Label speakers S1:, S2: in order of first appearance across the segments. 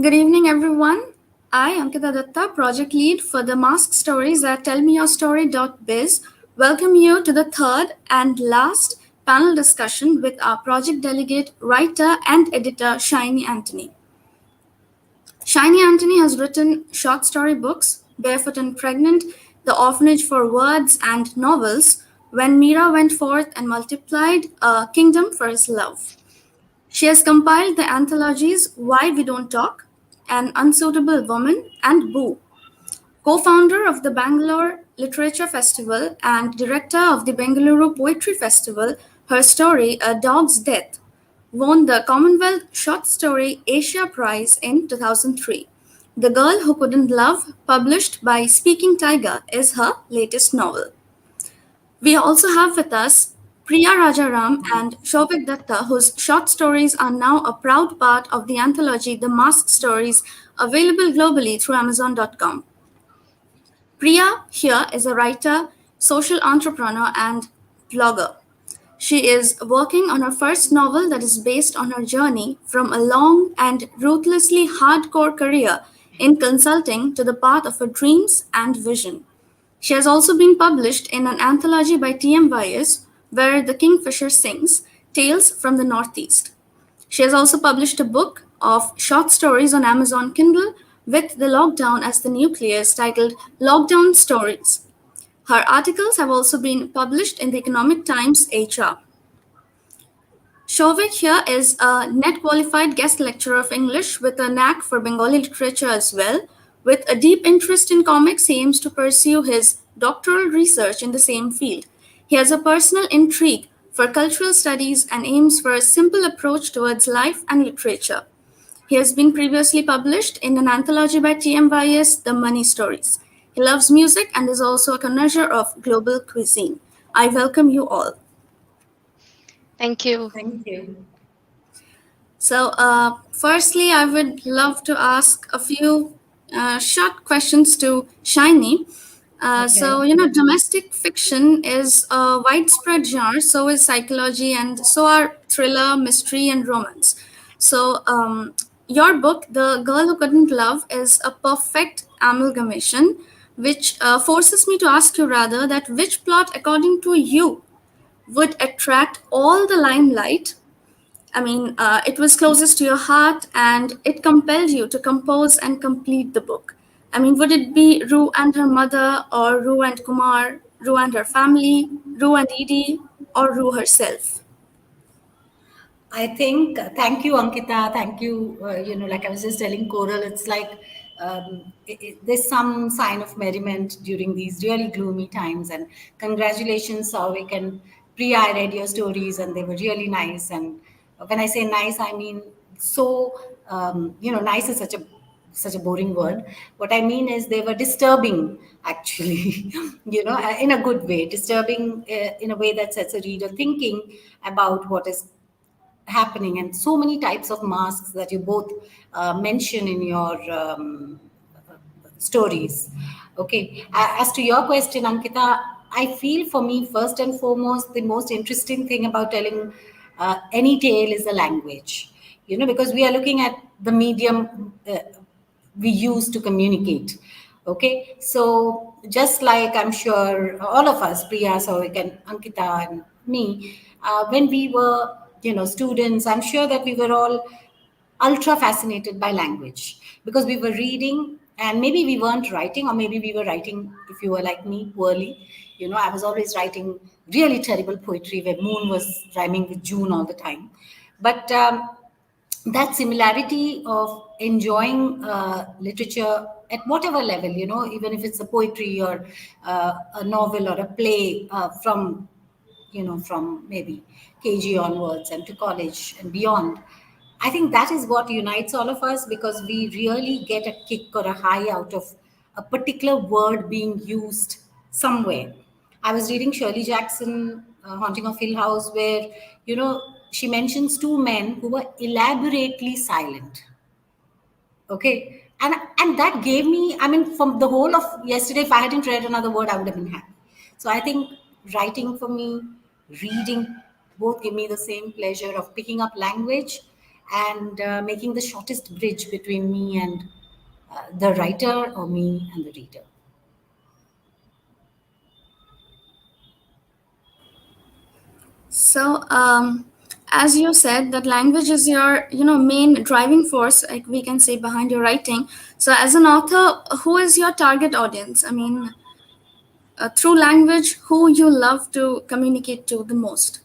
S1: Good evening, everyone. I, Ankita Datta, project lead for the Mask Stories at tellmeyourstory.biz, welcome you to the third and last panel discussion with our project delegate, writer, and editor, Shinie Antony. Shinie Antony has written short story books, Barefoot and Pregnant, The Orphanage for Words, and novels, When Mira Went Forth and Multiplied, A Kingdom for His Love. She has compiled the anthologies Why We Don't Talk, An Unsuitable Woman, and Boo. Co founder of the Bangalore Literature Festival and director of the Bengaluru Poetry Festival, her story, A Dog's Death, won the Commonwealth Short Story Asia Prize in 2003. The Girl Who Couldn't Love, published by Speaking Tiger, is her latest novel. We also have with us Priya Rajaram and Souvik Datta, whose short stories are now a proud part of the anthology The Mask Stories, available globally through Amazon.com. Priya here is a writer, social entrepreneur, and blogger. She is working on her first novel that is based on her journey from a long and ruthlessly hardcore career in consulting to the path of her dreams and vision. She has also been published in an anthology by TMYS, Where the Kingfisher Sings, Tales from the Northeast. She has also published a book of short stories on Amazon Kindle with the lockdown as the nucleus titled Lockdown Stories. Her articles have also been published in the Economic Times HR. Souvik here is a net qualified guest lecturer of English with a knack for Bengali literature as well. With a deep interest in comics, he aims to pursue his doctoral research in the same field. He has a personal intrigue for cultural studies and aims for a simple approach towards life and literature. He has been previously published in an anthology by TMYS, The Money Stories. He loves music and is also a connoisseur of global cuisine. I welcome you all.
S2: Thank you.
S3: Thank you.
S1: So, firstly, I would love to ask a few short questions to Shiny.
S3: Okay.
S1: Domestic fiction is a widespread genre, so is psychology, and so are thriller, mystery, and romance. So, your book, The Girl Who Couldn't Love, is a perfect amalgamation, which forces me to ask you rather that which plot, according to you, would attract all the limelight. It was closest to your heart and it compelled you to compose and complete the book. Would it be Rue and her mother, or Rue and Kumar, Rue and her family, Rue and Edie, or Rue herself?
S3: I think, thank you, Ankita. Thank you. Like I was just telling Coral, it's like there's some sign of merriment during these really gloomy times. And congratulations, Souvik and Priya. I read your stories and they were really nice. And when I say nice, I mean so, nice is such a boring word. What I mean is they were disturbing, actually, in a good way, disturbing in a way that sets a reader thinking about what is happening, and so many types of masks that you both mention in your stories. Okay. As to your question, Ankita, I feel for me, first and foremost, the most interesting thing about telling any tale is the language. Because we are looking at the medium we use to communicate. Okay. So just like I'm sure all of us, Priya, Souvik, and Ankita, and me, when we were, students, I'm sure that we were all ultra fascinated by language because we were reading, and maybe we weren't writing, or maybe we were writing, if you were like me, poorly. I was always writing really terrible poetry where moon was rhyming with June all the time. But that similarity of enjoying literature at whatever level, even if it's a poetry or a novel or a play, from maybe KG onwards and to college and beyond. I think that is what unites all of us, because we really get a kick or a high out of a particular word being used somewhere. I was reading Shirley Jackson, Haunting of Hill House, where, she mentions two men who were elaborately silent. Okay. And that gave me, from the whole of yesterday, if I hadn't read another word, I would have been happy. So I think writing for me, reading, both give me the same pleasure of picking up language and making the shortest bridge between me and the writer, or me and the reader.
S1: So, as you said, that language is your, main driving force, like we can say, behind your writing. So, as an author, who is your target audience? I mean, through language, who you love to communicate to the most?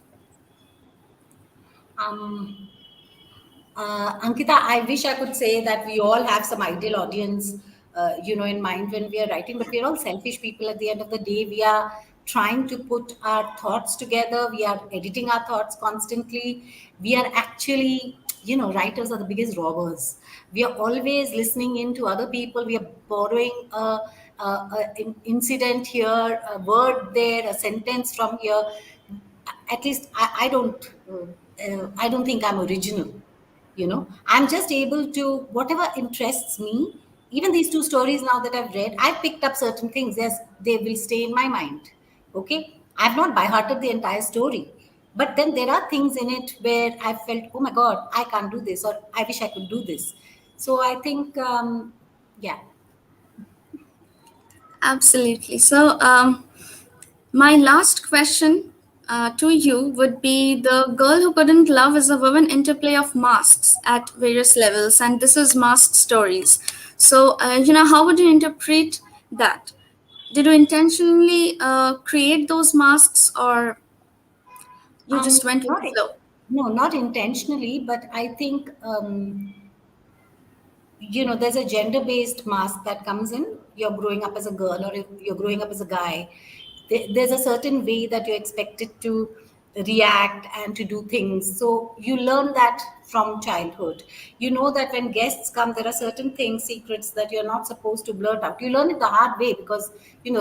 S3: Um, Ankita, I wish I could say that we all have some ideal audience, in mind when we are writing, but we're all selfish people at the end of the day. We are trying to put our thoughts together. We are editing our thoughts constantly. We are actually, writers are the biggest robbers. We are always listening in to other people. We are borrowing an incident here, a word there, a sentence from here. At least I don't think I'm original. I'm just able to, whatever interests me. Even these two stories now that I've read, I've picked up certain things. Yes, they will stay in my mind. Okay, I've not by hearted the entire story, but then there are things in it where I felt, oh my god, I can't do this, or I wish I could do this. So I think, yeah.
S1: Absolutely. So, my last question to you would be: The Girl Who Couldn't Love is a woven interplay of masks at various levels, and this is mask stories. So, how would you interpret that? Did you intentionally create those masks, or you just went with
S3: Not
S1: the flow?
S3: no, not intentionally, but I think, there's a gender based mask that comes in. You're growing up as a girl, or if you're growing up as a guy, there's a certain way that you're expected to react and to do things. So you learn that from childhood. You know that when guests come, there are certain things, secrets that you're not supposed to blurt out. You learn it the hard way because,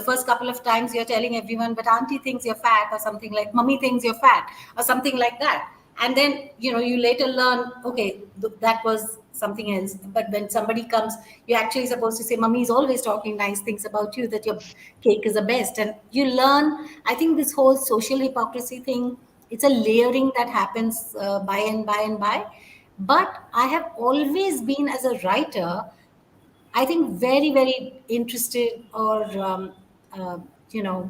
S3: first couple of times you're telling everyone, but auntie thinks you're fat, or something like mummy thinks you're fat, or something like that. And then, you later learn, okay, that was something else. But when somebody comes, you're actually supposed to say, mummy is always talking nice things about you, that your cake is the best. And you learn, I think this whole social hypocrisy thing, it's a layering that happens by and by and by. But I have always been, as a writer, I think, very, very interested, or, uh, you know,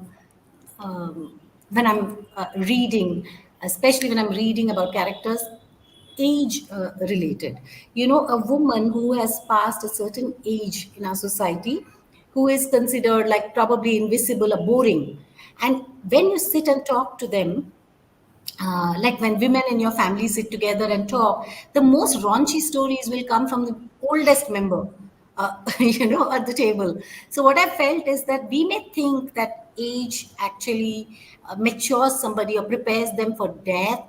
S3: when I'm reading, especially when I'm reading about characters, age related. A woman who has passed a certain age in our society, who is considered like probably invisible or boring. And when you sit and talk to them, like when women in your family sit together and talk, the most raunchy stories will come from the oldest member, at the table. So what I felt is that we may think that age actually matures somebody or prepares them for death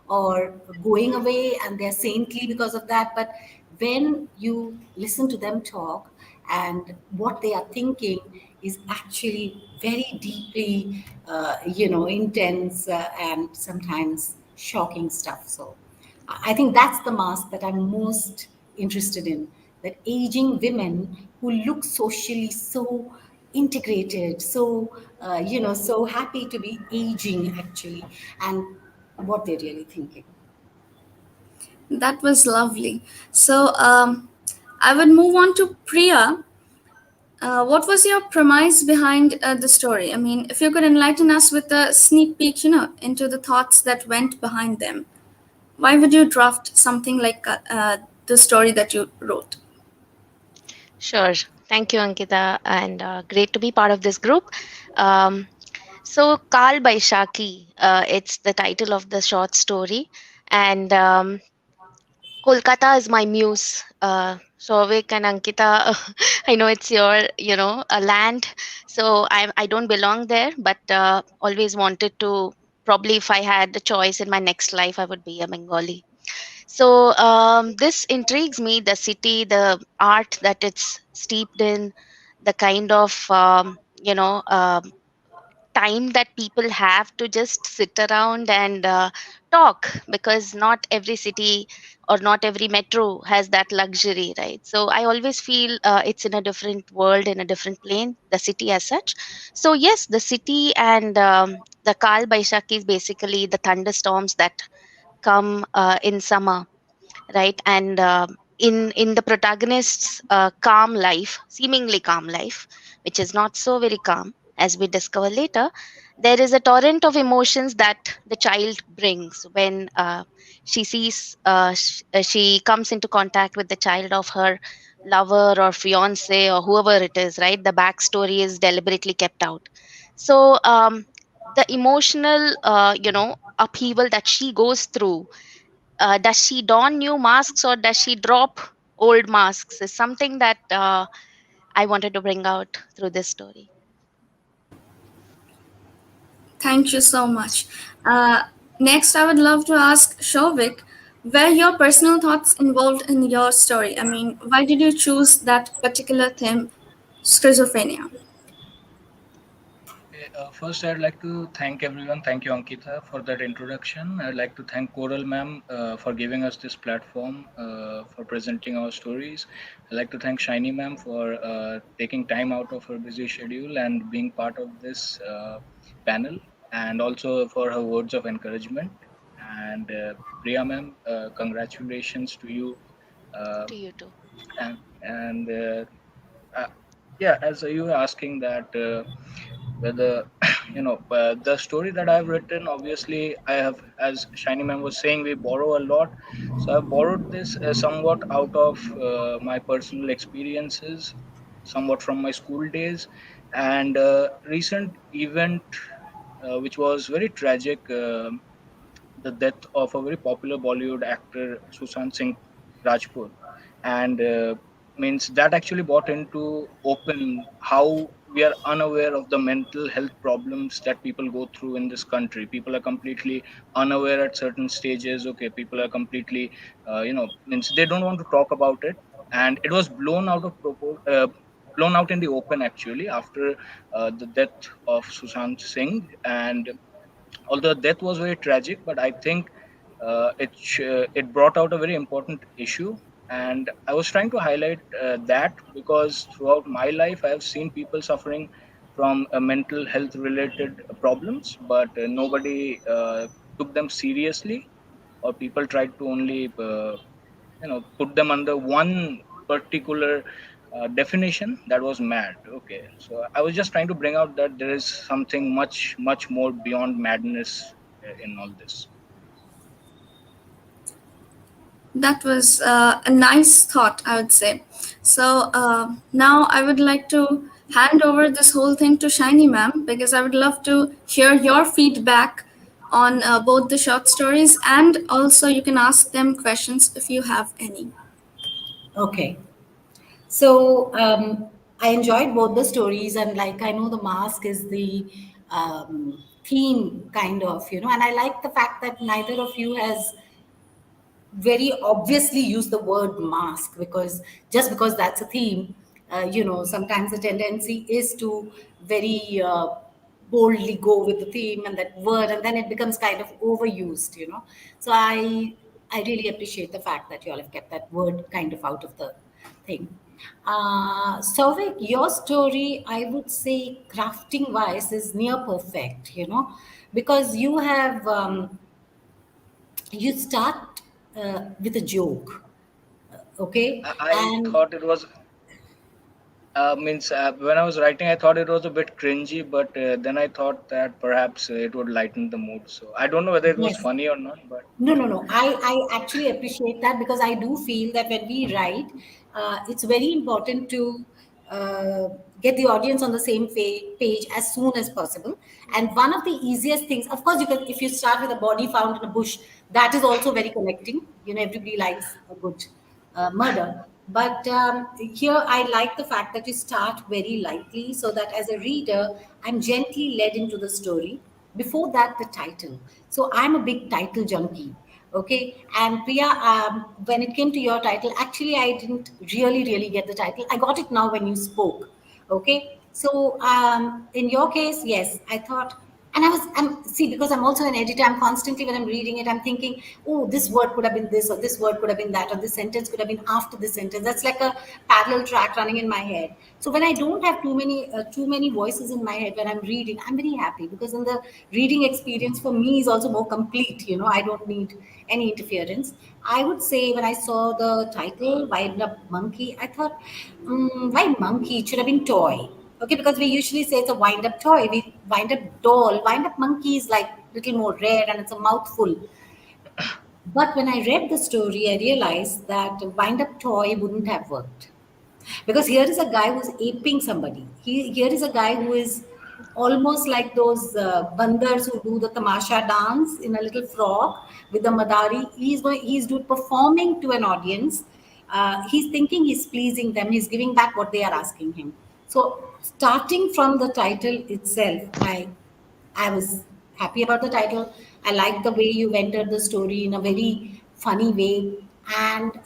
S3: or going away, and they're saintly because of that. But when you listen to them talk, and what they are thinking is actually very deeply, intense, and sometimes shocking stuff. So I think that's the mask that I'm most interested in, that aging women who look socially so integrated, so, so happy to be aging actually, and what they're really thinking.
S1: That was lovely. So, I would move on to Priya. What was your premise behind the story? I mean, if you could enlighten us with a sneak peek, into the thoughts that went behind them. Why would you draft something like the story that you wrote?
S2: Sure. Thank you, Ankita, and great to be part of this group. Um, so, Kal Baishaki, it's the title of the short story, and Kolkata is my muse. Souvik and Ankita, I know it's your, a land. So I don't belong there, but always wanted to. Probably, if I had the choice in my next life, I would be a Bengali. So this intrigues me, the city, the art that it's steeped in, the kind of time that people have to just sit around and talk, because not every city or not every metro has that luxury, right? So I always feel it's in a different world, in a different plane, the city as such. So yes, the city and the Kal Baishaki is basically the thunderstorms that come in summer, right? And in the protagonist's calm life, seemingly calm life, which is not so very calm, as we discover later, there is a torrent of emotions that the child brings when she comes into contact with the child of her lover or fiance or whoever it is, right? The backstory is deliberately kept out. So the emotional upheaval that she goes through, does she don new masks or does she drop old masks, is something that I wanted to bring out through this story.
S1: Thank you so much. Uh, Next, I would love to ask Shovik, were your personal thoughts involved in your story? I mean, why did you choose that particular theme, schizophrenia?
S4: First, I'd like to thank everyone. Thank you, Ankita, for that introduction. I'd like to thank Coral Ma'am for giving us this platform for presenting our stories. I'd like to thank Shinie Ma'am for taking time out of her busy schedule and being part of this panel, and also for her words of encouragement. And Priya Ma'am, congratulations to you. Uh,
S2: To you too.
S4: and uh, yeah, as you were asking that. Whether the story that I've written, obviously I have, as Shiny Man was saying, we borrow a lot. So I've borrowed this somewhat out of my personal experiences, somewhat from my school days, and recent event which was very tragic, the death of a very popular Bollywood actor, Sushant Singh Rajput, and means that actually brought into open how we are unaware of the mental health problems that people go through in this country. People are completely unaware at certain stages. Okay, people are completely, means they don't want to talk about it, and it was blown out in the open actually after the death of Sushant Singh. And although death was very tragic, but I think it brought out a very important issue. And I was trying to highlight that because throughout my life I have seen people suffering from mental health related problems, but nobody took them seriously, or people tried to only put them under one particular definition, that was mad. Okay, so I was just trying to bring out that there is something much more beyond madness in all this.
S1: That was a nice thought, I would say. So now I would like to hand over this whole thing to Shiny Ma'am because I would love to hear your feedback on both the short stories, and also you can ask them questions if you have any.
S3: Okay. So I enjoyed both the stories, and like I know the mask is the theme, kind of, and I like the fact that neither of you has very obviously use the word mask, because just because that's a theme, sometimes the tendency is to very boldly go with the theme and that word, and then it becomes kind of overused. So I really appreciate the fact that you all have kept that word kind of out of the thing. Souvik, your story, I would say, crafting wise, is near perfect, because you start with a joke, okay,
S4: I
S3: and
S4: thought it was means when I was writing, I thought it was a bit cringy, but then I thought that perhaps it would lighten the mood. So I don't know whether it was
S3: yes.
S4: funny or not, but
S3: No, no, no. I actually appreciate that, because I do feel that when we write, it's very important to uh, get the audience on the same page as soon as possible. And one of the easiest things, of course, you can, if you start with a body found in a bush, that is also very connecting. Everybody likes a good murder. But here, I like the fact that you start very lightly, so that as a reader, I'm gently led into the story. Before that, the title. So I'm a big title junkie. Okay. And Priya, when it came to your title, actually, I didn't really get the title. I got it now when you spoke. Okay. So in your case, yes, I thought. And I'm see, because I'm also an editor, I'm constantly, when I'm reading it, I'm thinking, oh, this word could have been this, or this word could have been that, or this sentence could have been after this sentence. That's like a parallel track running in my head. So when I don't have too many voices in my head when I'm reading, I'm very happy, because then the reading experience for me is also more complete. I don't need any interference. I would say when I saw the title, Wind Up Monkey, I thought, why monkey? It should have been toy. Okay, because we usually say it's a wind up toy. We wind up doll, wind up monkey is like little more rare and it's a mouthful. But when I read the story, I realized that a wind up toy wouldn't have worked. Because here is a guy who's aping somebody. Here is a guy who is almost like those bandars who do the tamasha dance in a little frock with the madari. Performing to an audience. He's thinking he's pleasing them. He's giving back what they are asking him. So starting from the title itself, I was happy about the title. I liked the way you entered the story in a very funny way, and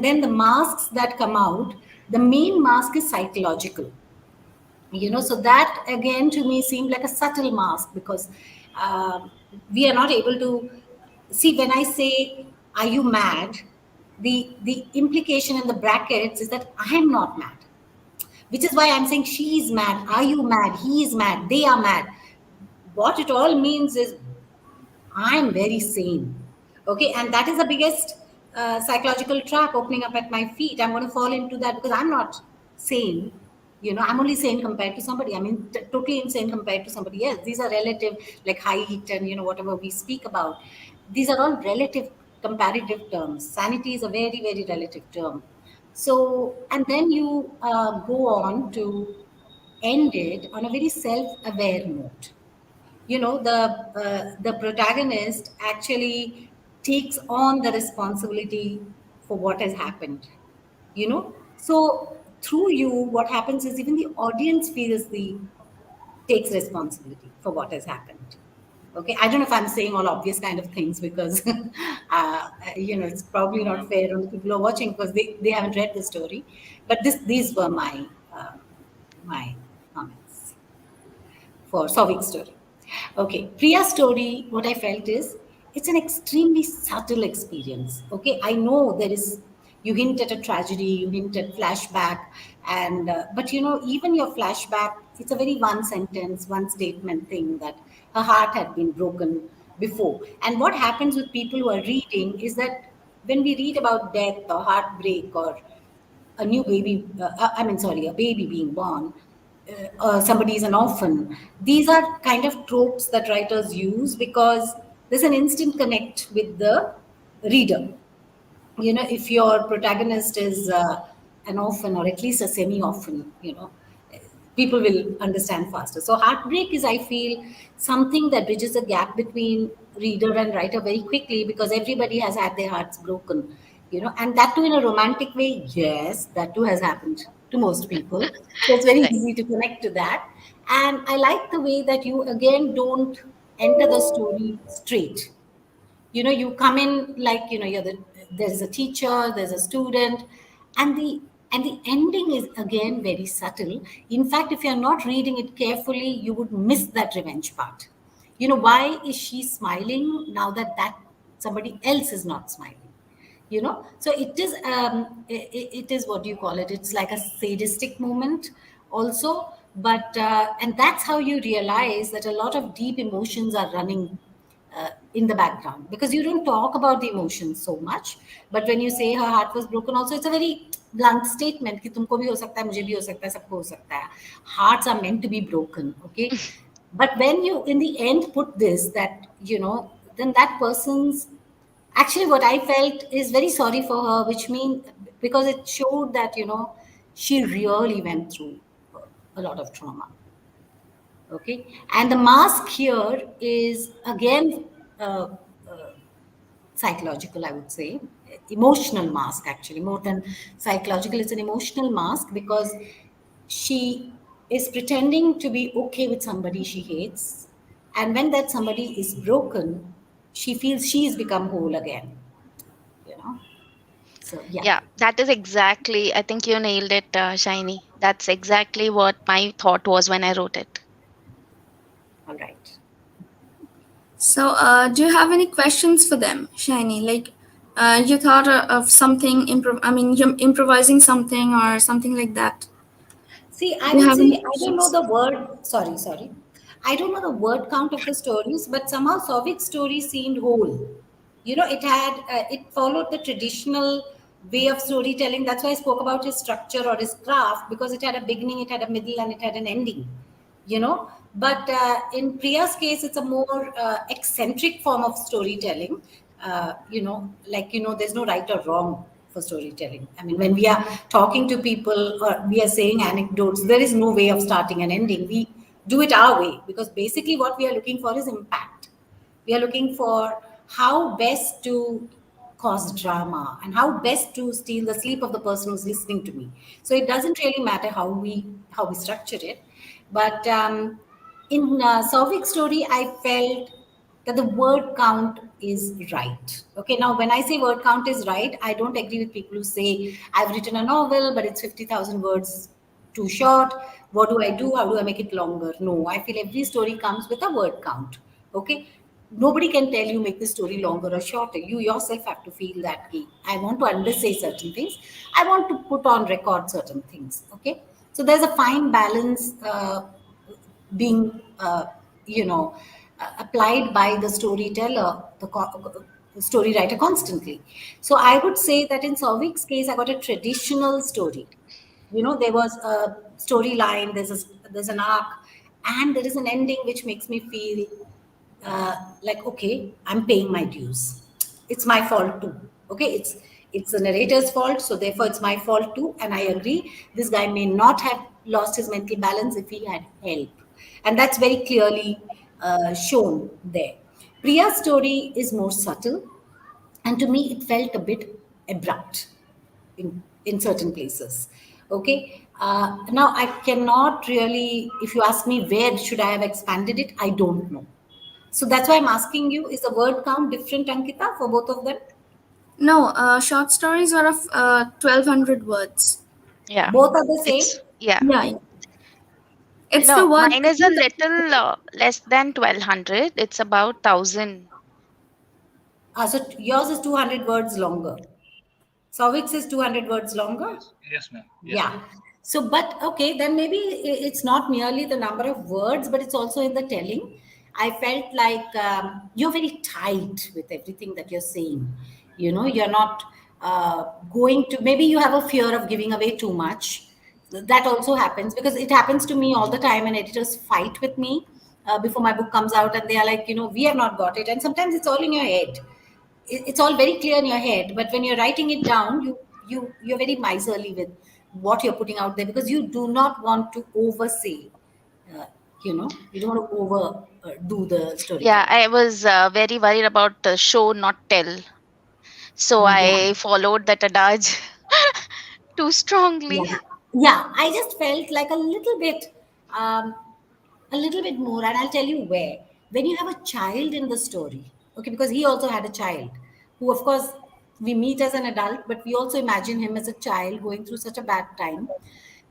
S3: then the masks that come out. The main mask is psychological, so that again to me seemed like a subtle mask, because uh, we are not able to see. When I say, "Are you mad?" the implication in the brackets is that I am not mad, which is why I'm saying she is mad. Are you mad? He is mad. They are mad. What it all means is I'm very sane. Okay, and that is the biggest psychological trap opening up at my feet. I'm going to fall into that because I'm not sane. I'm only sane compared to somebody. I mean, totally insane compared to somebody else. These are relative, like height and whatever we speak about. These are all relative, comparative terms. Sanity is a very, very relative term. So, and then you go on to end it on a very self-aware note. The protagonist actually takes on the responsibility for what has happened. So through you, what happens is even the audience feels the takes responsibility for what has happened. Okay, I don't know if I'm saying all obvious kind of things, because it's probably not fair on the people who are watching, because they haven't read the story. But these were my comments for Sovik's story. Okay, Priya's story, what I felt is it's an extremely subtle experience. Okay, I know you hint at a tragedy, you hint at flashback, and but even your flashback, it's a very one sentence, one statement thing that her heart had been broken before. And what happens with people who are reading is that when we read about death or heartbreak or a new baby, a baby being born, somebody is an orphan. These are kind of tropes that writers use because there's an instant connect with the reader. If your protagonist is an orphan, or at least a semi orphan, people will understand faster. So heartbreak is, I feel, something that bridges a gap between reader and writer very quickly, because everybody has had their hearts broken, and that too in a romantic way. Yes, that too has happened to most people. So it's very
S2: Right.
S3: easy to connect to that. And I like the way that you again don't enter the story straight. You come in like, there's a teacher, there's a student, and the ending is again very subtle. In fact, if you're not reading it carefully, you would miss that revenge part. Why is she smiling now that somebody else is not smiling? So it is, what do you call it, it's like a sadistic moment also. But and that's how you realize that a lot of deep emotions are running in the background, because you don't talk about the emotions so much. But when you say her heart was broken also, it's a very blunt statement कि तुमको भी हो सकता है, मुझे भी हो सकता है, सबको हो सकता है. Hearts are meant to be broken. Okay, but when you in the end put this, that then that person's, actually what I felt is very sorry for her, which means, because it showed that she really went through a lot of trauma. Okay, and the mask here is again uh, psychological, I would say, emotional mask, actually more than psychological. It's an emotional mask, because she is pretending to be okay with somebody she hates, and when that somebody is broken, she feels she's become whole again. you know so yeah.
S2: Yeah, that is exactly, I think you nailed it, Shiny. That's exactly what my thought was when I wrote it.
S3: All right.
S1: So, do you have any questions for them, Shiny? Like, you thought of something, I mean, you're improvising something or something like that.
S3: See, I
S1: Do you
S3: would
S1: have
S3: say
S1: any
S3: I don't know
S1: questions?
S3: the word. Sorry. I don't know the word count of the stories, but somehow Souvik's story seemed whole. It followed the traditional way of storytelling. That's why I spoke about his structure or his craft, because it had a beginning, it had a middle, and it had an ending. But in Priya's case, it's a more eccentric form of storytelling. There's no right or wrong for storytelling. I mean, when we are talking to people or we are saying anecdotes, there is no way of starting and ending. We do it our way, because basically what we are looking for is impact. We are looking for how best to cause drama and how best to steal the sleep of the person who's listening to me. So it doesn't really matter how we structure it. But in Sauvik's story, I felt that the word count is right. Okay, now when I say word count is right, I don't agree with people who say I've written a novel, but it's 50,000 words too short. What do I do? How do I make it longer? No, I feel every story comes with a word count. Okay, nobody can tell you make the story longer or shorter. You yourself have to feel that I want to undersay certain things. I want to put on record certain things. Okay, so there's a fine balance being applied by the storyteller, the story writer constantly. So I would say that in Sauvik's case, I got a traditional story. There was a storyline, there's an arc, and there is an ending which makes me feel like, okay, I'm paying my dues. It's my fault too. Okay, it's the narrator's fault, so therefore it's my fault too. And I agree, this guy may not have lost his mental balance if he had help, and that's very clearly shown there. Priya's story is more subtle, and to me, it felt a bit abrupt in certain places. Okay. Now I cannot really, if you ask me where should I have expanded it, I don't know. So that's why I'm asking you, is the word count different, Ankita, for both of them?
S1: No, short stories are of 1200 words.
S2: Yeah,
S3: Both are the same?
S2: it's yeah.
S1: Yeah, yeah. It's the
S2: No,
S1: word
S2: mine is a
S1: count that
S2: little less than 1200. It's about 1000.
S3: So yours is 200 words longer. Sovix is 200 words longer?
S4: Yes, ma'am. Yes,
S3: Yeah.
S4: ma'am.
S3: So, but okay, then maybe it's not merely the number of words, but it's also in the telling. I felt like you're very tight with everything that you're saying. You're not going to, maybe you have a fear of giving away too much. That also happens, because it happens to me all the time, and editors fight with me before my book comes out, and they are like, we have not got it. And sometimes it's all in your head. It's all very clear in your head, but when you're writing it down, you're very miserly with what you're putting out there, because you do not want to oversay. uh, you don't want to over do the
S2: Yeah,
S3: storytelling.
S2: I was very worried about show not tell. So
S3: Yeah.
S2: I followed that adage too strongly.
S3: Yeah, yeah. I just felt like um, a little bit more, and I'll tell you where. When you have a child in the story, okay, because he also had a child, who, of course, we meet as an adult, but we also imagine him as a child going through such a bad time.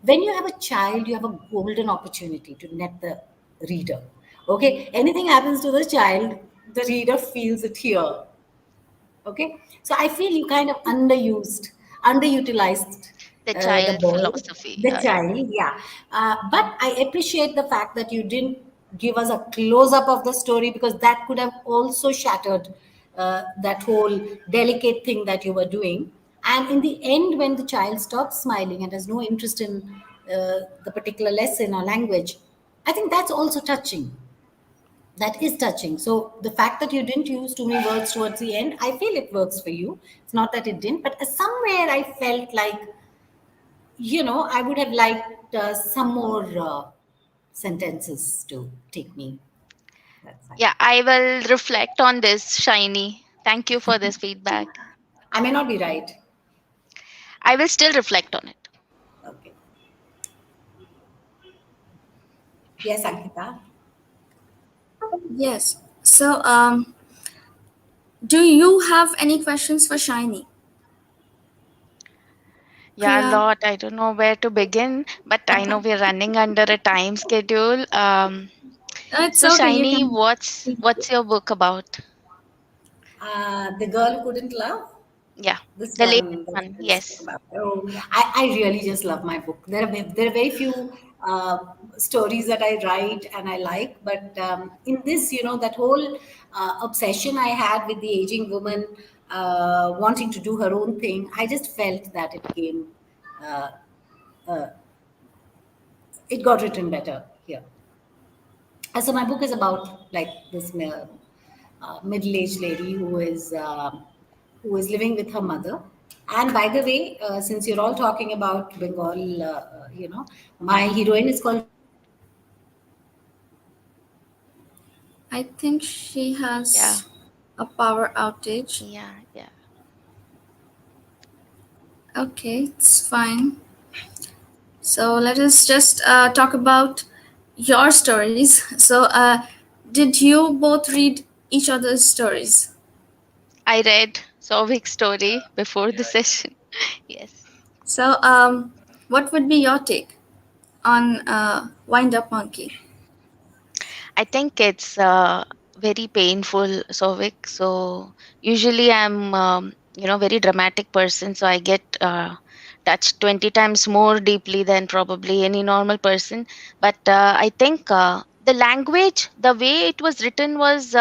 S3: When you have a child, you have a golden opportunity to net the reader. Okay, anything happens to the child, the reader feels it here. Okay, so I feel you kind of underutilized
S2: The
S3: the
S2: child
S3: boy,
S2: philosophy.
S3: the child. Yeah, but I appreciate the fact that you didn't give us a close up of the story, because that could have also shattered that whole delicate thing that you were doing. And in the end, when the child stops smiling and has no interest in the particular lesson or language, I think that's also touching. That is touching. So the fact that you didn't use too many words towards the end, I feel it works for you. It's not that it didn't, but somewhere I felt like, I would have liked some more sentences to take me that side.
S2: Yeah, I will reflect on this, Shiny. Thank you for this feedback.
S3: I may not be right.
S2: I will still reflect on it.
S3: Okay. Yes, Ankita.
S1: yes. So, do you have any questions for Shiny?
S2: Yeah, a
S1: Priya?
S2: lot. I don't know where to begin, but I know we're running under a time schedule.
S1: It's
S2: So
S1: okay. You
S2: Shiny,
S1: can.
S2: what's your book about?
S3: The Girl Who Couldn't Love.
S2: Yeah,
S3: This
S2: the latest
S3: one that
S2: one.
S3: I spoke
S2: Yes.
S3: about. Oh, I really just love my book. There are very few uh, stories that I write and I like, but in this, that whole obsession I had with the aging woman wanting to do her own thing, I just felt that uh, uh, it got written better here. So my book is about like this middle-aged lady who is living with her mother. And by the way, since you're all talking about Bengal, my heroine is called Shinie.
S1: I think she
S2: Yeah.
S1: has a power outage.
S2: Yeah. Yeah.
S1: Okay, it's fine. So let us just talk about your stories. So, did you both read each other's stories?
S2: I read Souvik's story before the
S4: Yeah, yeah.
S2: session. Yes.
S1: So, what would be your take on Wind Up Monkey?
S2: I think it's very painful, Souvik. So usually I'm, very dramatic person. So I get touched 20 times more deeply than probably any normal person. But I think the language, the way it was written was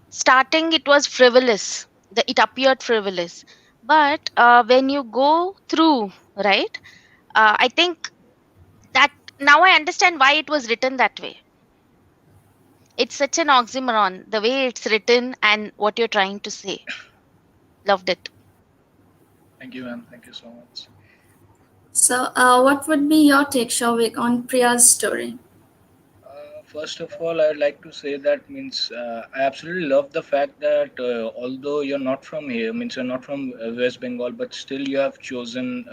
S2: starting. It was frivolous. It appeared frivolous. But when you go through, right? I think that now I understand why it was written that way. It's such an oxymoron, the way it's written and what you're trying to say. Loved it.
S4: Thank you, ma'am. Thank you so much.
S1: So, what would be your take, Shavik, on Priya's story?
S4: First of all, I'd like to say that means I absolutely love the fact that although you're not from here, means you're not from West Bengal, but still you have chosen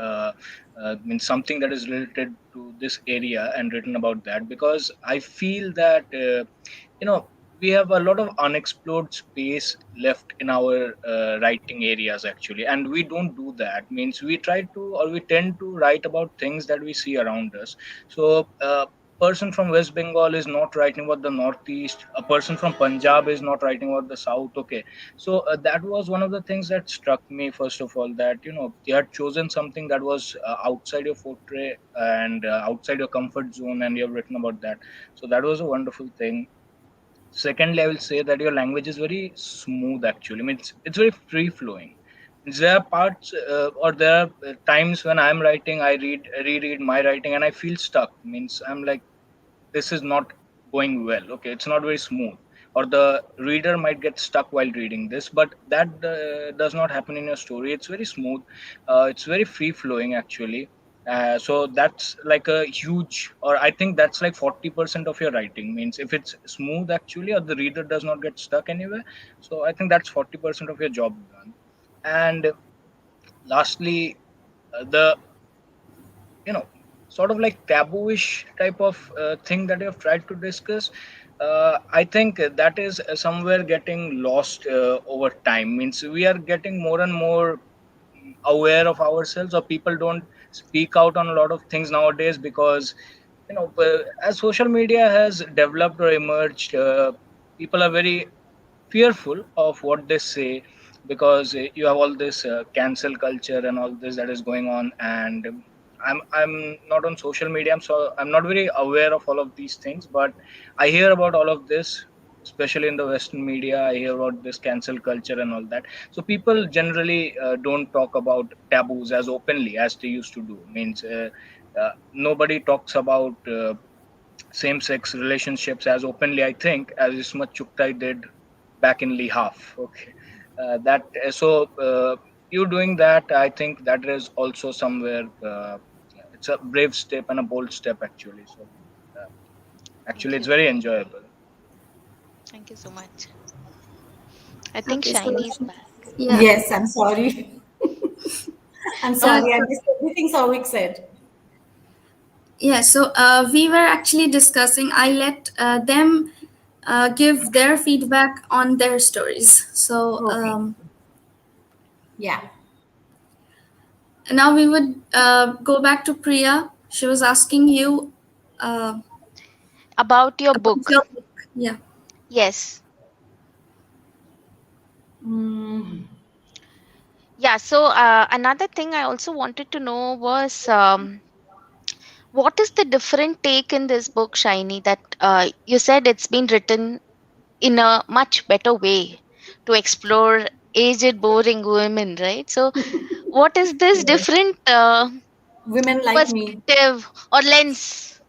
S4: means something that is related to this area and written about that, because I feel that you know we have a lot of unexplored space left in our writing areas actually, and we don't do that. Means we try to, or we tend to write about things that we see around us. So person from West Bengal is not writing about the Northeast. A person from Punjab is not writing about the South. Okay, so that was one of the things that struck me. First of all, that they had chosen something that was outside your forte and outside your comfort zone, and you have written about that. So that was a wonderful thing. Secondly, I will say that your language is very smooth actually. I mean, it's very free flowing. There are parts or there are times when I'm writing, I reread my writing and I feel stuck. Means I'm like, this is not going well. Okay, it's not very smooth, or the reader might get stuck while reading this, but that does not happen in your story. It's very smooth. It's very free flowing actually. So that's like a huge, or I think that's like 40% of your writing. Means if it's smooth actually, or the reader does not get stuck anywhere, so I think that's 40% of your job done. And lastly, the sort of like tabooish type of thing that you have tried to discuss, I think that is somewhere getting lost over time. Means we are getting more and more aware of ourselves, or people don't speak out on a lot of things nowadays, because as social media has developed or emerged, people are very fearful of what they say, because you have all this cancel culture and all this that is going on. And I'm not on social media, so I'm not very aware of all of these things, but I hear about all of this, especially in the Western media. I hear about this cancel culture and all that. So people generally don't talk about taboos as openly as they used to do. Means nobody talks about same-sex relationships as openly, I think, as Ismat Chuktai did back in Lehaf. Okay, that so you doing that, I think that is also somewhere. It's a brave step and a bold step actually. So uh,
S2: Thank
S4: actually, it's
S2: you.
S4: very enjoyable.
S2: Thank you so much. I think
S1: Okay, so
S2: Shiny is back.
S1: yeah,
S3: Yes, I'm sorry. I'm
S1: no,
S3: sorry. I missed everything Souvik said.
S1: yeah. So we were actually discussing. I let them give their feedback on their stories. So
S3: Okay. Yeah.
S1: now we would go back to Priya. She was asking you. Uh,
S2: about your
S1: About
S2: book.
S1: your book. Yeah.
S2: Yes.
S3: Mm,
S2: Yeah. So another thing I also wanted to know was, what is the different take in this book, Shiny? That you said it's been written in a much better way to explore aged, boring women, right? So, what is this
S3: yes.
S2: different
S3: Women like me.
S2: perspective or lens?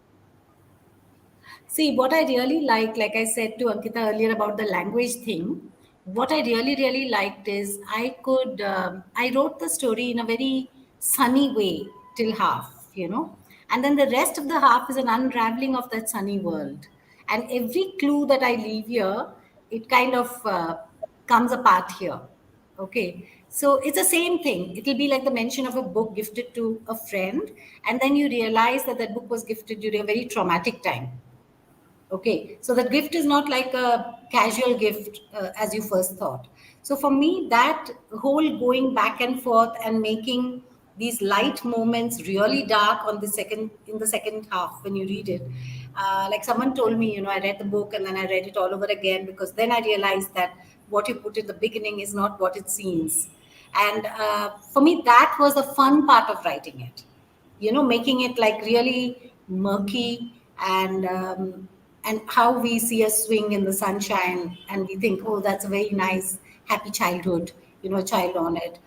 S3: See, what I really like I said to Ankita earlier about the language thing, what I really liked is I wrote the story in a very sunny way till half, and then the rest of the half is an unraveling of that sunny world. And every clue that I leave here, it kind of comes apart here. Okay, so it's the same thing. It'll be like the mention of a book gifted to a friend, and then you realize that that book was gifted during a very traumatic time. Okay, so the gift is not like a casual gift as you first thought. So for me, that whole going back and forth and making these light moments really dark on the second in the second half when you read it, like someone told me, I read the book and then I read it all over again because then I realized that what you put in the beginning is not what it seems. And for me, that was the fun part of writing it, making it like really murky and how we see a swing in the sunshine and we think, oh, that's a very nice happy childhood, child on it,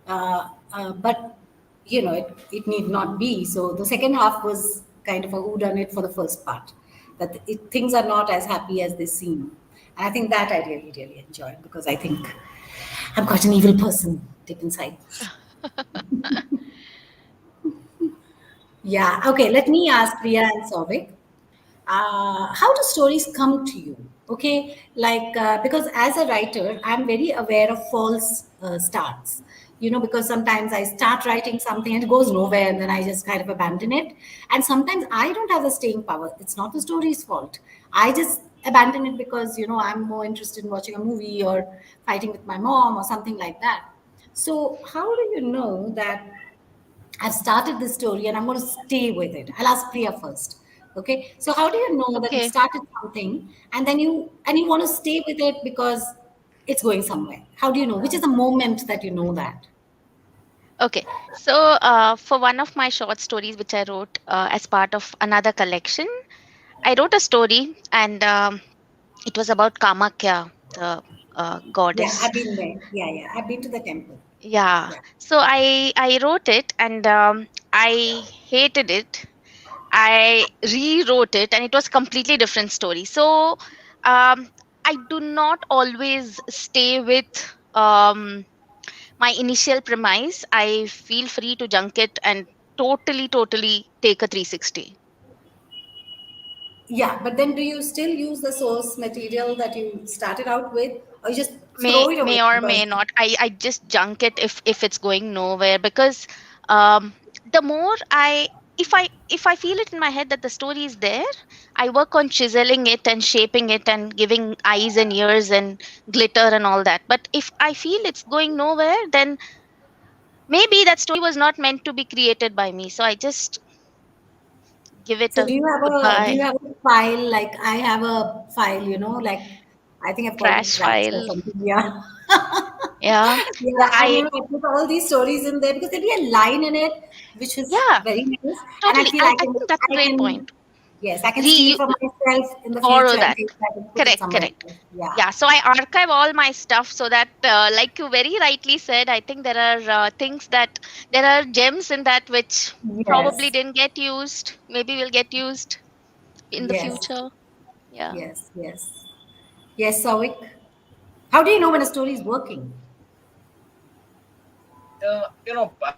S3: but it need not be. So the second half was kind of a whodunit for the first part, that things are not as happy as they seem. And I think that I really enjoyed because I think I'm quite an evil person deep inside. Yeah. Okay. Let me ask Priya and Souvik. How do stories come to you? Okay. Like, because as a writer, I'm very aware of false starts, because sometimes I start writing something and it goes nowhere and then I just kind of abandon it. And sometimes I don't have the staying power. It's not the story's fault. I just abandon it because, I'm more interested in watching a movie or fighting with my mom or something like that. So, how do you know that I've started this story and I'm going to stay with it? I'll ask Priya first. Okay. So how do you know that you've
S2: Okay.
S3: started something and then you want to stay with it because it's going somewhere? How do you know? Which is the moment that you know that?
S2: Okay. So, for one of my short stories, which I wrote as part of another collection, I wrote a story, and it was about Kamakya, the
S3: Yeah,
S2: goddess.
S3: I've been there. Yeah, yeah. I've been to the temple.
S2: Yeah.
S3: Yeah.
S2: So I wrote it, and I hated it. I rewrote it, and it was completely different story. So I do not always stay with my initial premise. I feel free to junk it and totally take a 360.
S3: Yeah, but then do you still use the source material that you started out with, or you just
S2: may
S3: throw it away
S2: may or
S3: because
S2: may not. I just junk it if it's going nowhere, because um the more I if I feel it in my head that the story is there, I work on chiseling it and shaping it and giving eyes and ears and glitter and all that. But if I feel it's going nowhere, then maybe that story was not meant to be created by me, so I just give it
S3: So
S2: a
S3: do you
S2: goodbye.
S3: have a file like I have a file, like I think I've called it
S2: Trash
S3: trash or
S2: file.
S3: something. Yeah.
S2: Yeah.
S3: Yeah, and
S2: I
S3: I put all these stories in there because there'll be a line in it which is
S2: Yeah,
S3: very nice. And I
S2: totally.
S3: feel
S2: I think that's a
S3: I
S2: great
S3: can
S2: point.
S3: yes, I can steal
S2: Re
S3: from myself in the
S2: Borrow
S3: future and
S2: that.
S3: take that and put it
S2: Correct,
S3: somewhere
S2: correct.
S3: else. Yeah.
S2: Yeah, so I archive all my stuff so that, like you very rightly said, I think there are there are gems in that which probably
S3: Yes.
S2: didn't get used. Maybe will get used in the
S3: Yes.
S2: future. Yeah.
S3: Yes. Yes. Yes, Souvik. How do you know when a story is working?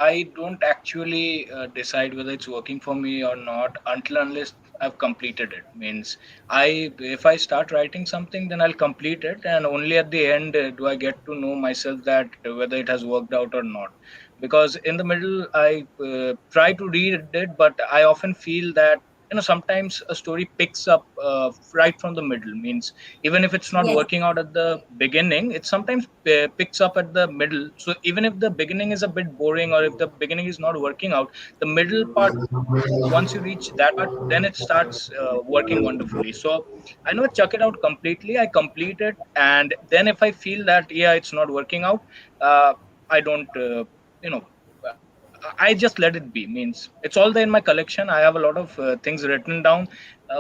S4: I don't actually decide whether it's working for me or not until unless I've completed it. Means if I start writing something, then I'll complete it, and only at the end do I get to know myself that whether it has worked out or not. Because in the middle, I try to read it, but I often feel that sometimes a story picks up right from the middle. Means even if it's not
S3: Yes.
S4: working out at the beginning, it sometimes picks up at the middle. So even if the beginning is a bit boring, or if the beginning is not working out, the middle part, once you reach that part, then it starts working wonderfully. So I never chuck it out completely. I complete it, and then if I feel that yeah, it's not working out, uh, I don't you know I just let it be. Means it's all there in my collection. I have a lot of things written down,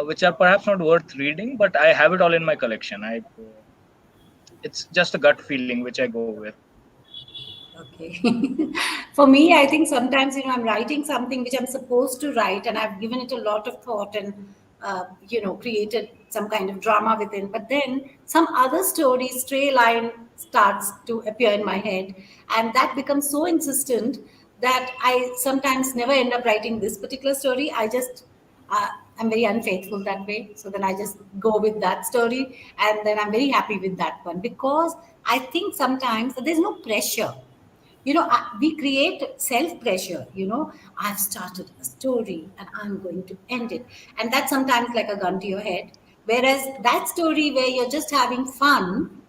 S4: which are perhaps not worth reading, but I have it all in my collection. It's just a gut feeling which I go with.
S3: Okay. For me, I think sometimes, I'm writing something which I'm supposed to write, and I've given it a lot of thought and, created some kind of drama within. But then some other story, stray line starts to appear in my head, and that becomes so insistent that I sometimes never end up writing this particular story. Uh, I'm very unfaithful that way. So then I just go with that story, and then I'm very happy with that one because I think sometimes there's no pressure. We create self pressure. I've started a story and I'm going to end it. And that's sometimes like a gun to your head. Whereas that story where you're just having fun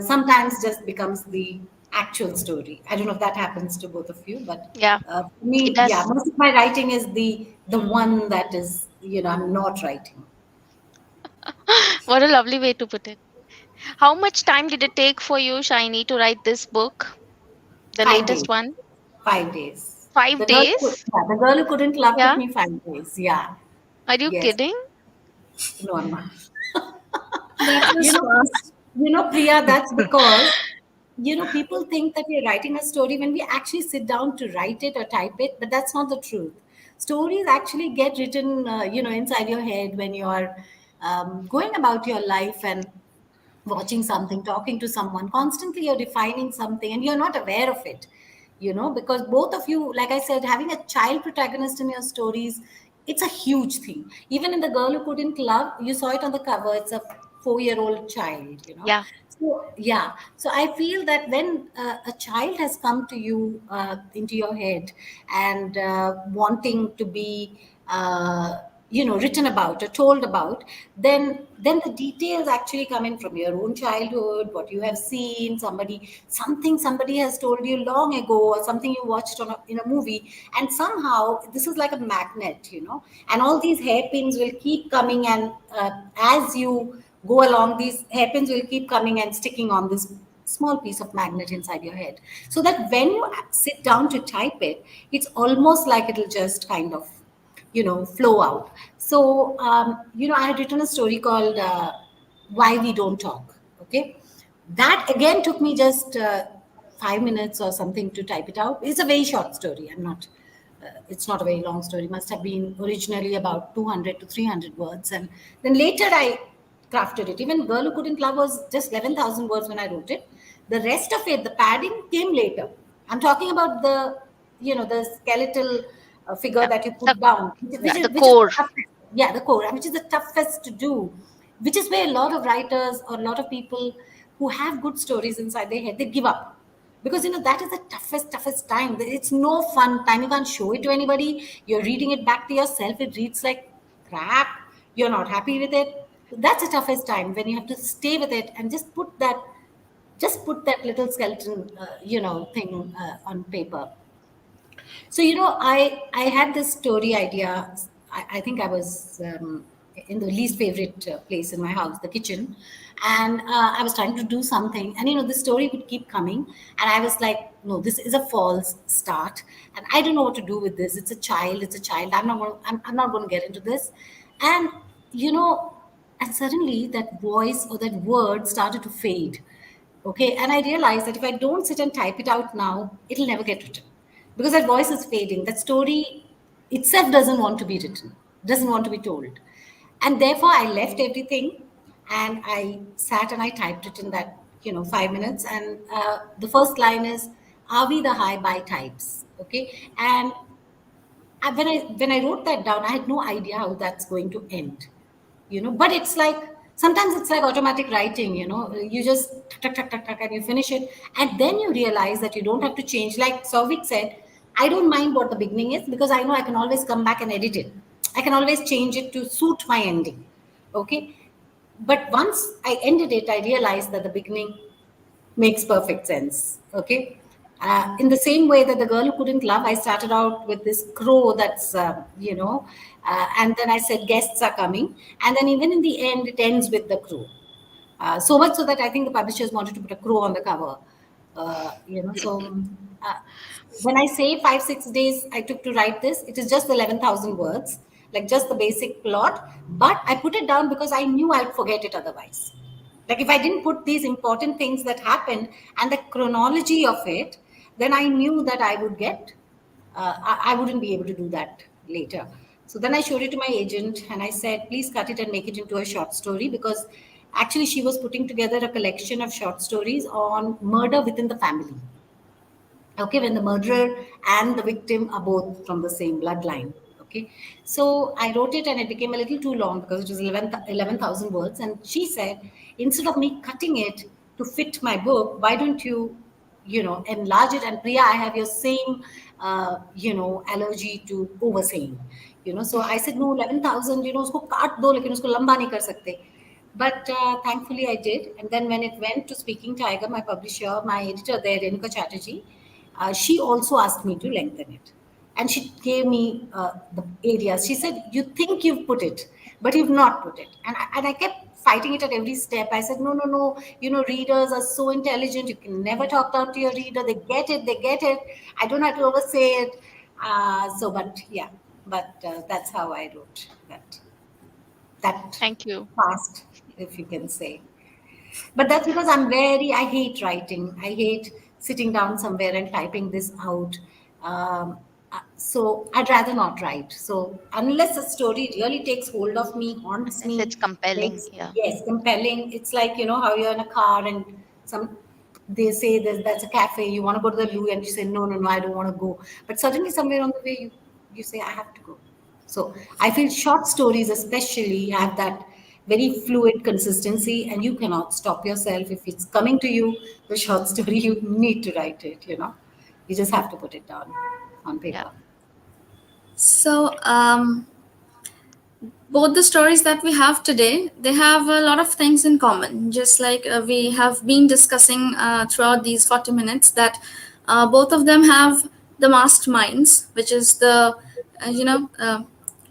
S3: sometimes just becomes the actual story. I don't know if that happens to both of you, but
S2: Yeah,
S3: for
S2: it
S3: me, yeah,
S2: does.
S3: most of my writing is the one that is, I'm not writing.
S2: What a lovely way to put it. How much time did it take for you, Shiny, to write this book, the
S3: 5 days.
S2: latest one?
S3: 5 days.
S2: Five days?
S3: The girl who couldn't love took
S2: Yeah.
S3: me 5 days. Yeah.
S2: Are you
S3: Yes.
S2: kidding?
S3: No, I'm not.
S1: That
S3: You
S1: was
S3: know,
S1: fast.
S3: Priya, that's because, people think that we're writing a story when we actually sit down to write it or type it, but that's not the truth. Stories actually get written, inside your head when you're going about your life and watching something, talking to someone. Constantly you're defining something and you're not aware of it, because both of you, like I said, having a child protagonist in your stories, it's a huge thing. Even in The Girl Who Couldn't Love, you saw it on the cover, it's a 4-year-old child.
S2: Yeah.
S3: So yeah, so I feel that when a child has come to you into your head and wanting to be written about or told about, then the details actually come in from your own childhood, what you have seen, somebody has told you long ago, or something you watched in a movie, and somehow this is like a magnet. And all these hairpins will keep coming, and as you go along, these hairpins will keep coming and sticking on this small piece of magnet inside your head, so that when you sit down to type it, it's almost like it'll just kind of flow out. So I had written a story called Why We Don't Talk. Okay, that again took me just 5 minutes or something to type it out. It's a very short story. It's not a very long story. It must have been originally about 200 to 300 words, and then later I crafted it. Even Girl Who Couldn't Love was just 11,000 words when I wrote it. The rest of it, the padding, came later. I'm talking about the skeletal figure
S2: Yeah.
S3: that you
S2: The
S3: put down,
S2: yeah, the
S3: which is the
S2: core.
S3: toughest, yeah, the core, which is the toughest to do, which is where a lot of writers or a lot of people who have good stories inside their head, they give up, because that is the toughest time. It's no fun time. You can't show it to anybody. You're reading it back to yourself. It reads like crap. You're not happy with it. That's the toughest time, when you have to stay with it and just put that little skeleton thing on paper. So I had this story idea. I think I was in the least favorite place in my house, the kitchen, and I was trying to do something, and this story would keep coming, and I was like, no, this is a false start, and I don't know what to do with this. It's a child. It's a child. I'm not going to get into this, and you know, and suddenly that voice or that word started to fade. Okay. And I realized that if I don't sit and type it out now, it'll never get written, because that voice is fading. That story itself doesn't want to be written, doesn't want to be told. And therefore, I left everything and I sat and I typed it in that, 5 minutes. And the first line is, "Are we the high by types?" Okay. And when I wrote that down, I had no idea how that's going to end. But it's like, sometimes it's like automatic writing. You just tuck, tuck, tuck, tuck, and you finish it, and then you realize that you don't have to change. Like Souvik said, I don't mind what the beginning is, because I know I can always come back and edit it. I can always change it to suit my ending. Okay. But once I ended it, I realized that the beginning makes perfect sense. Okay. In the same way that the girl who couldn't love, I started out with this crow that's, and then I said guests are coming. And then even in the end, it ends with the crow. So much so that I think the publishers wanted to put a crow on the cover. Uh, when I say 5 6 days I took to write this, it is just 11,000 words, like just the basic plot. But I put it down because I knew I'd forget it otherwise. Like if I didn't put these important things that happened and the chronology of it, then I knew that I would get I wouldn't be able to do that later. So then I showed it to my agent and I said, please cut it and make it into a short story, because actually she was putting together a collection of short stories on murder within the family. Okay, when the murderer and the victim are both from the same bloodline. Okay, so I wrote it and it became a little too long because it was 11,000 words. And she said, instead of me cutting it to fit my book, why don't you, enlarge it? And Priya, I have your same, allergy to oversaying. So I said, no, 11,000, usko kaat do, lekin usko lamba nahi kar sakte. But thankfully I did. And then when it went to Speaking Tiger, my publisher, my editor there, Renuka Chatterjee, she also asked me to lengthen it. And she gave me the areas. She said, you think you've put it, but you've not put it. And I kept fighting it at every step. I said, no, no, no. Readers are so intelligent. You can never talk down to your reader. They get it. They get it. I don't have to oversay it. But yeah, that's how I wrote that
S2: Thank you.
S3: fast, if you can say. But that's because I hate writing. I hate sitting down somewhere and typing this out. So I'd rather not write. So unless a story really takes hold of me, haunts
S2: Unless it's
S3: me,
S2: compelling.
S3: makes,
S2: Yeah.
S3: yes, compelling. It's like, how you're in a car and they say that's a cafe, you want to go to the loo, and you say, no, no, no, I don't want to go. But suddenly somewhere on the way, you say, I have to go. So I feel short stories especially have that very fluid consistency, and you cannot stop yourself. If it's coming to you, the short story, you need to write it. You just have to put it down on
S2: Yeah.
S3: paper.
S1: So, both the stories that we have today, they have a lot of things in common, just like we have been discussing throughout these 40 minutes, that both of them have the masked minds, which is the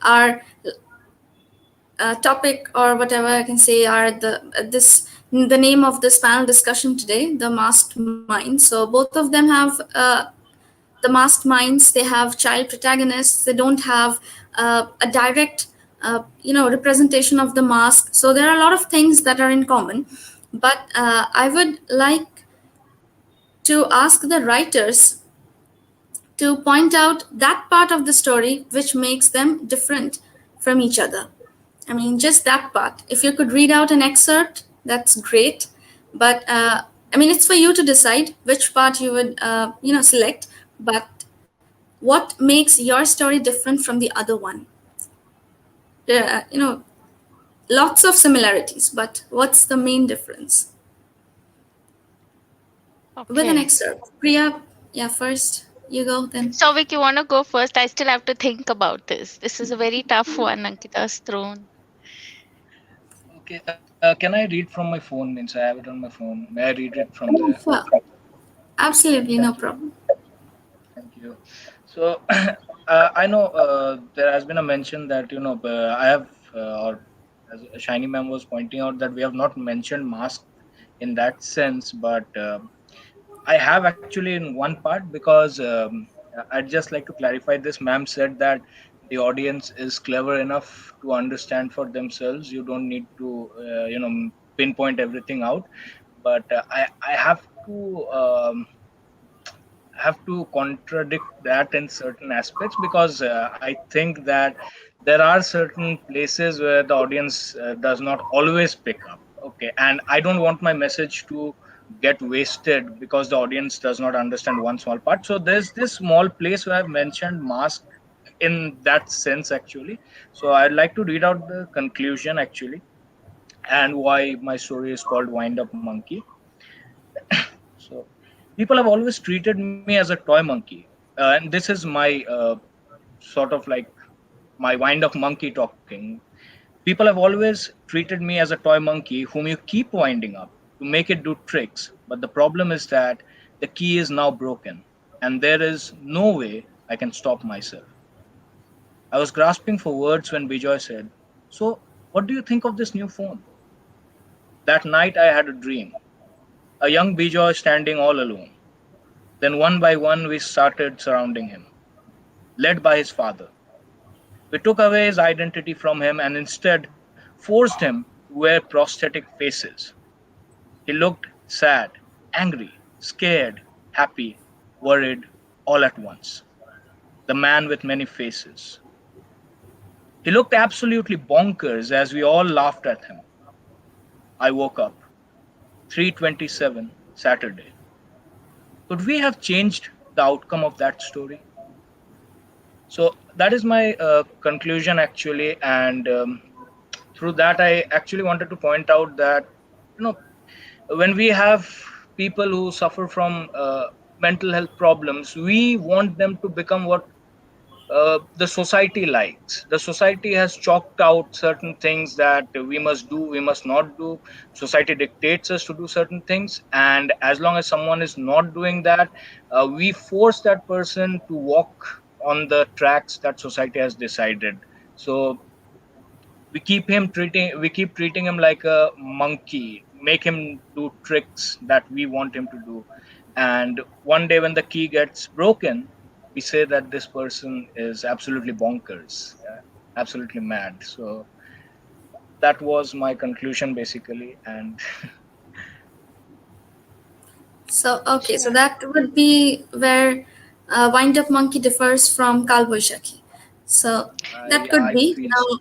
S1: our topic, or whatever I can say, are the name of this panel discussion today, the masked minds. So both of them have the masked minds. They have child protagonists. They don't have a direct representation of the mask. So there are a lot of things that are in common. But I would like to ask the writers to point out that part of the story which makes them different from each other. I mean, just that part. If you could read out an excerpt, that's great. But I mean, it's for you to decide which part you would, select. But what makes your story different from the other one? Lots of similarities, but what's the main difference? With an
S2: Okay.
S1: excerpt. Priya, yeah, first. You go then.
S2: Souvik, you want to go first? I still have to think about this. This is a very tough one Ankita's thrown.
S4: Okay, can I read from my phone? Means I have it on my phone. May I read it from the?
S1: Yeah, sure. Absolutely,
S4: Thank
S1: no
S4: you.
S1: problem.
S4: Thank you. So, I know there has been a mention that I have, or as Shiny Ma'am was pointing out, that we have not mentioned mask in that sense, but I have actually in one part, because I'd just like to clarify this. Ma'am said that the audience is clever enough to understand for themselves. You don't need to, pinpoint everything out. But I have to contradict that in certain aspects, because I think that there are certain places where the audience does not always pick up. Okay, and I don't want my message to get wasted because the audience does not understand one small part. So there's this small place where I've mentioned mask in that sense actually. So I'd like to read out the conclusion actually, and why my story is called Wind Up Monkey. So people have always treated me as a toy monkey, and this is my sort of like my wind up monkey talking. People have always treated me as a toy monkey whom you keep winding up to make it do tricks. But the problem is that the key is now broken, and there is no way I can stop myself. I was grasping for words when Bijoy said, "So, what do you think of this new phone?" That night I had a dream. A young Bijoy standing all alone. Then one by one we started surrounding him, led by his father. We took away his identity from him and instead forced him to wear prosthetic faces. He looked sad, angry, scared, happy, worried, all at once. The man with many faces. He looked absolutely bonkers as we all laughed at him. I woke up. 3:27 Saturday. Could we have changed the outcome of that story? So that is my conclusion actually, and through that I actually wanted to point out that you know when we have people who suffer from mental health problems, we want them to become what the society likes. The society has chalked out certain things that we must do, we must not do. Society dictates us to do certain things, and as long as someone is not doing that, we force that person to walk on the tracks that society has decided. So we keep treating him like a monkey, make him do tricks that we want him to do, and one day when the key gets broken, we say that this person is absolutely bonkers, absolutely mad. So that was my conclusion basically. And
S1: So, okay, so
S2: Sure.
S1: that would be where Wind Up Monkey differs from Kalboshaki. So, that could
S4: I
S1: be.
S4: feel so.
S1: Now,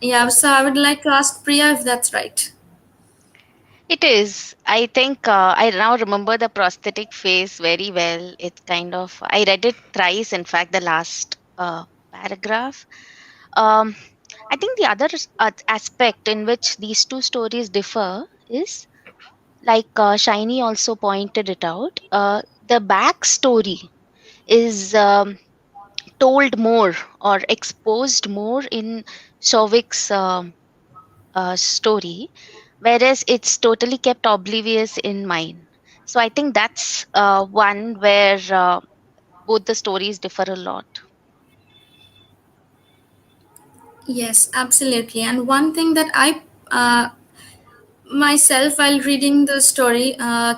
S1: yeah, so I would like to ask Priya if that's right.
S2: It is. I think I now remember the prosthetic face very well. It's kind of, I read it thrice, in fact, the last paragraph. Um, I think the other aspect in which these two stories differ is, like Shiny also pointed it out, the backstory is told more or exposed more in Souvik's story, whereas it's totally kept oblivious in mine. So I think that's one where both the stories differ a lot.
S1: Yes, absolutely. And one thing that I myself, while reading the story, I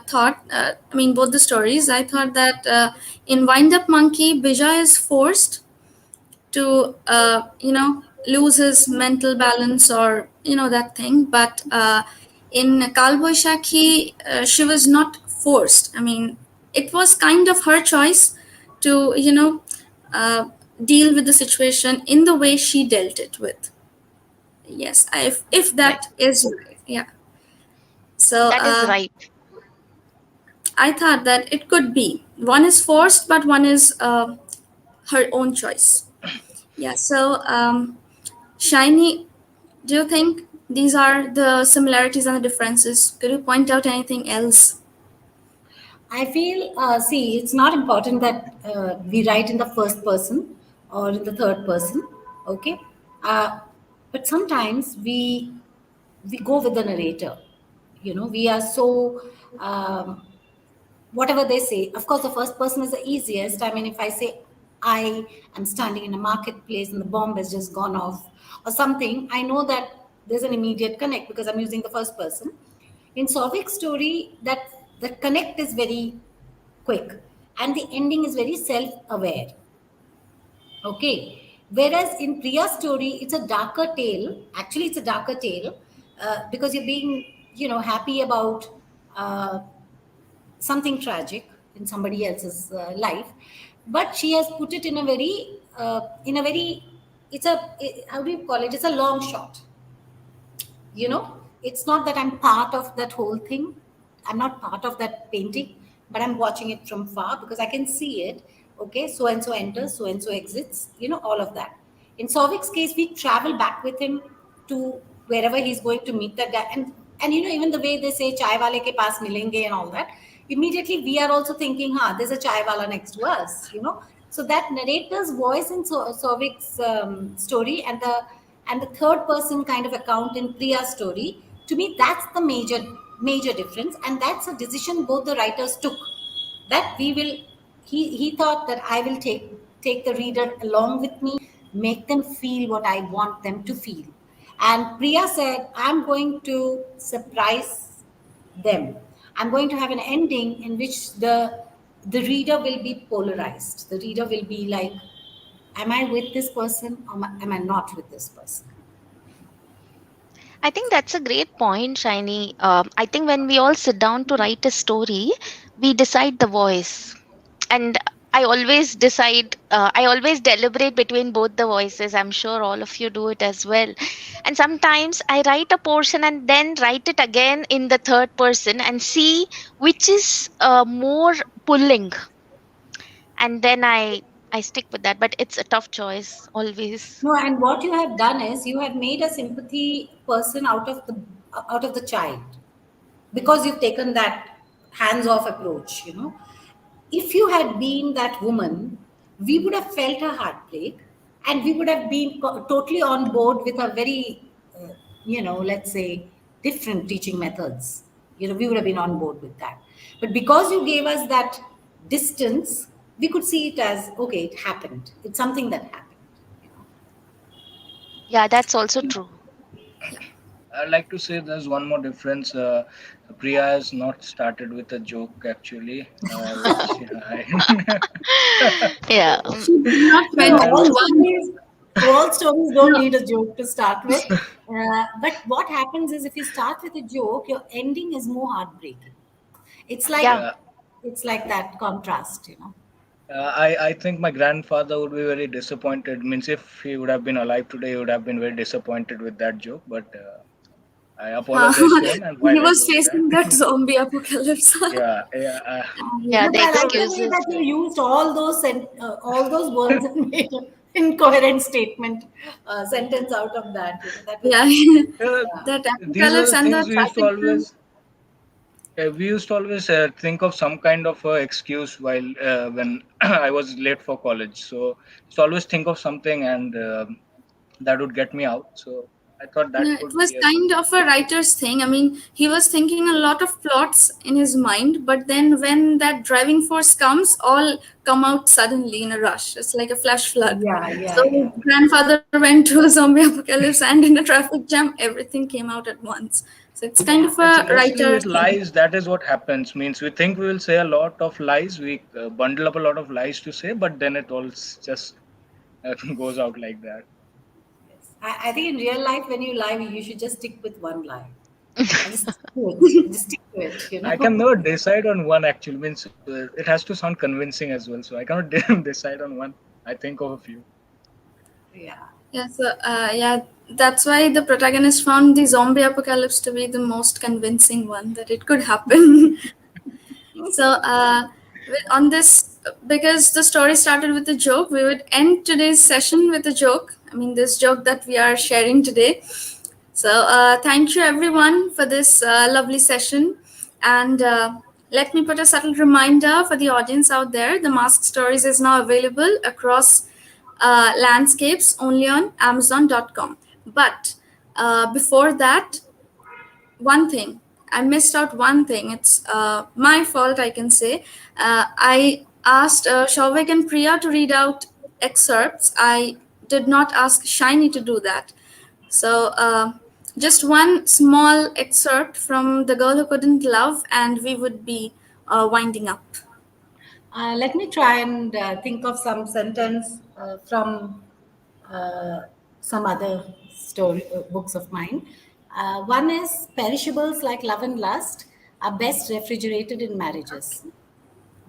S1: mean, both the stories, I thought that in Wind Up Monkey, Bijay is forced to lose his mental balance, or that thing, but in Kalboy Shaki, she was not forced. I mean, it was kind of her choice to uh, deal with the situation in the way she dealt it with. Yes, if
S2: Right.
S1: that is right, yeah. So
S2: That is right.
S1: I thought that it could be one is forced, but one is her own choice. Yeah. So Shiny, do you think these are the similarities and the differences? Could you point out anything else?
S3: I feel, see, it's not important that we write in the first person or in the third person, okay? Uh, but sometimes we go with the narrator. You know, we are so whatever they say. Of course, the first person is the easiest. I mean, if I say I am standing in a marketplace and the bomb has just gone off or something, I know that there's an immediate connect because I'm using the first person. In Souvik's story, that connect is very quick and the ending is very self-aware. Okay. Whereas in Priya's story, it's a darker tale. Actually, it's a darker tale because you're being, happy about uh, something tragic in somebody else's life, but she has put it in a very, how do you call it? It's a long shot. It's not that I'm part of that whole thing. I'm not part of that painting, but I'm watching it from far because I can see it. Okay, so and so enters, so and so exits, all of that. In Sauvik's case, we travel back with him to wherever he's going to meet that guy. And even the way they say chai wale ke paas milenge and all that, immediately we are also thinking, there's a chai wala next to us. So that narrator's voice in Souvik's story, and the third person kind of account in Priya's story, to me that's the major difference, and that's a decision both the writers took. That we will, he thought that I will take the reader along with me, make them feel what I want them to feel. And Priya said, I'm going to surprise them. I'm going to have an ending in which the reader will be polarized. The reader will be like, am I with this person, or am I not with this person?
S2: I think that's a great point, Shiny. I think when we all sit down to write a story, we decide the voice. And I always deliberate between both the voices. I'm sure all of you do it as well. And sometimes I write a portion and then write it again in the third person and see which is more pulling. And then I stick with that. But it's a tough choice always.
S3: No, and what you have done is you have made a sympathy person out of the child, because you've taken that hands-off approach. If you had been that woman, we would have felt her heartbreak, and we would have been totally on board with her very, let's say, different teaching methods. We would have been on board with that. But because you gave us that distance, we could see it as, okay, it happened. It's something that happened. You know.
S2: Yeah, that's also true.
S4: I'd like to say there's one more difference. Priya has not started with a joke actually.
S2: Yeah.
S1: She did not
S3: No,
S1: mention
S4: uh,
S3: all stories don't
S4: uh,
S3: need a joke to start with. But what happens is, if you start with a joke, your ending is more heartbreaking. It's like
S2: Yeah.
S4: yeah,
S3: it's like that contrast.
S4: I think my grandfather would be very disappointed. Means if he would have been alive today, he would have been very disappointed with that joke. But I
S1: uh,
S4: apologize to him, and
S1: he
S4: while I
S1: was
S4: do that,
S1: facing that zombie apocalypse.
S4: yeah, yeah,
S2: Yeah,
S3: No,
S2: the
S3: but I like the way
S2: excuses.
S3: that you used all those words and made an incoherent sentence out of that. That was
S1: Yeah,
S4: uh,
S3: yeah.
S1: that
S4: these were
S1: apocalypse
S4: the
S1: and the
S4: things we used to
S1: traffic jam.
S4: always. We used to always think of some kind of excuse while when I was late for college. So used to always think of something, and that would get me out. So I thought that
S1: Yeah, it
S4: could
S1: was
S4: be a good.
S1: kind of a writer's thing. I mean, he was thinking a lot of plots in his mind, but then when that driving force comes, all come out suddenly in a rush. It's like a flash flood.
S3: Yeah, yeah,
S1: So
S3: yeah.
S1: grandfather went to a zombie apocalypse, and in a traffic jam, everything came out at once. So it's kind of
S4: It's
S1: a
S4: mostly
S1: writer
S4: with
S1: thing.
S4: lies. That is what happens. Means we think we will say a lot of lies. We bundle up a lot of lies to say, but then it all just goes out like that.
S3: Yes. I think in real life, when you lie, you should just stick with one lie and just stick to it. Just stick to it.
S4: I can never decide on one actually. Means it has to sound convincing as well. So I cannot decide on one. I think of a few.
S3: Yeah.
S1: Yeah, so yeah, that's why the protagonist found the zombie apocalypse to be the most convincing one that it could happen. So, on this, because the story started with a joke, we would end today's session with a joke. I mean, this joke that we are sharing today. So, thank you everyone for this lovely session. And let me put a subtle reminder for the audience out there: the Mask Stories is now available across landscapes only on Amazon.com. But before that, one thing I missed out. One thing, it's my fault, I can say. I asked Souvik and Priya to read out excerpts. I did not ask Shiny to do that. So just one small excerpt from The Girl Who Couldn't Love, and we would be winding up.
S3: Let me try and think of some sentence from uh, some other story books of mine. One is, perishables like love and lust are best refrigerated in marriages.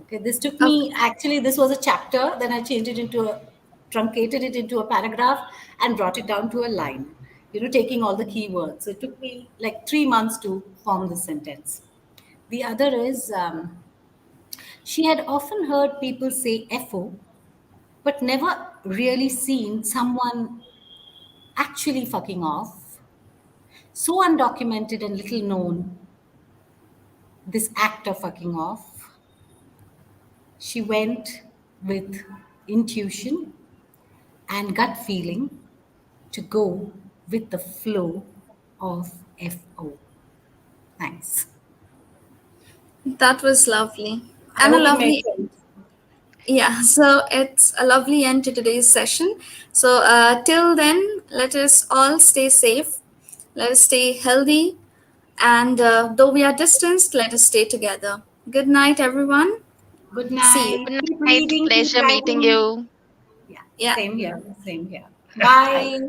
S3: Okay, this took
S1: Okay.
S3: me, actually, this was a chapter, then I changed it truncated it into a paragraph and brought it down to a line, taking all the keywords. So it took me like 3 months to form the sentence. The other is, she had often heard people say FO, but never really seen someone actually fucking off. So undocumented and little known, this act of fucking off. She went with intuition, and gut feeling to go with the flow of FO. Thanks.
S1: That was lovely.
S3: I
S1: And a
S3: hope it made
S1: lovely,
S3: sense.
S1: yeah, so it's a lovely end to today's session. So till then, let us all stay safe, let us stay healthy, and though we are distanced, let us stay together. Good night, everyone.
S3: Good
S1: See you.
S3: night.
S2: Good
S3: Keep
S2: night.
S3: reading, keep
S2: Pleasure meeting
S3: writing.
S2: you.
S3: Yeah,
S1: Yeah.
S3: same here. Same here.
S2: Bye.
S3: Bye.